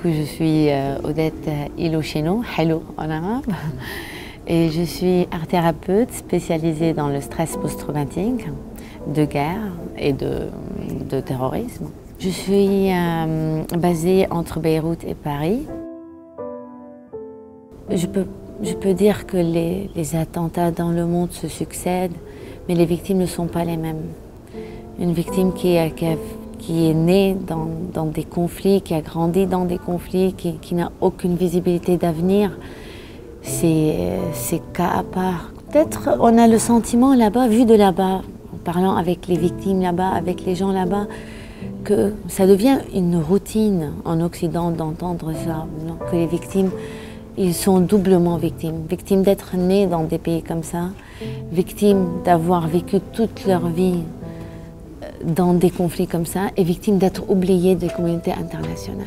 Je suis Odette Ilocheno, hello en arabe, et je suis art thérapeute spécialisée dans le stress post-traumatique, de guerre et de terrorisme. Je suis basée entre Beyrouth et Paris. Je peux dire que les attentats dans le monde se succèdent, mais les victimes ne sont pas les mêmes. Une victime qui est née dans des conflits, qui a grandi dans des conflits, qui n'a aucune visibilité d'avenir, c'est cas à part. Peut-être on a le sentiment là-bas, vu de là-bas, en parlant avec les victimes là-bas, avec les gens là-bas, que ça devient une routine en Occident d'entendre ça, que les victimes, ils sont doublement victimes. Victimes d'être nés dans des pays comme ça, victimes d'avoir vécu toute leur vie dans des conflits comme ça et victimes d'être oubliés des communautés internationales.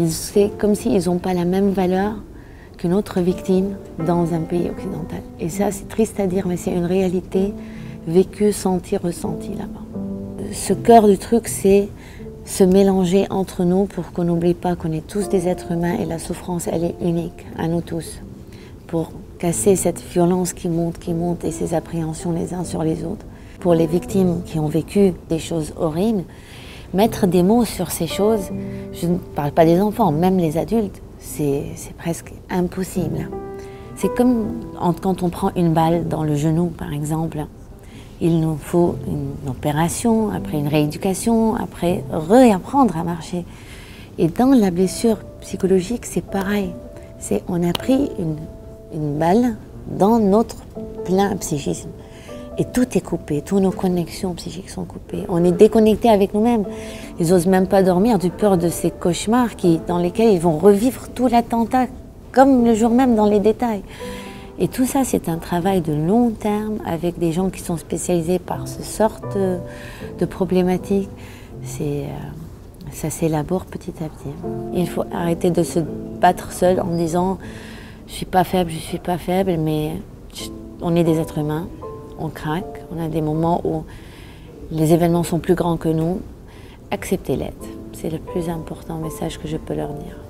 C'est comme s'ils n'ont pas la même valeur qu'une autre victime dans un pays occidental. Et ça, c'est triste à dire, mais c'est une réalité vécue, sentie, ressentie là-bas. Ce cœur du truc, c'est se mélanger entre nous pour qu'on n'oublie pas qu'on est tous des êtres humains et la souffrance, elle est unique à nous tous. Pour casser cette violence qui monte et ces appréhensions les uns sur les autres. Pour les victimes qui ont vécu des choses horribles, mettre des mots sur ces choses, je ne parle pas des enfants, même les adultes, c'est presque impossible. C'est comme quand on prend une balle dans le genou, par exemple. Il nous faut une opération, après une rééducation, après réapprendre à marcher. Et dans la blessure psychologique, c'est pareil. On a pris une balle dans notre plein psychisme. Et tout est coupé, toutes nos connexions psychiques sont coupées. On est déconnecté avec nous-mêmes. Ils n'osent même pas dormir du peur de ces cauchemars dans lesquels ils vont revivre tout l'attentat, comme le jour même dans les détails. Et tout ça, c'est un travail de long terme avec des gens qui sont spécialisés par ce sorte de problématiques. Ça s'élabore petit à petit. Il faut arrêter de se battre seul en disant « je suis pas faible », mais on est des êtres humains. On craque, on a des moments où les événements sont plus grands que nous. Acceptez l'aide, c'est le plus important message que je peux leur dire.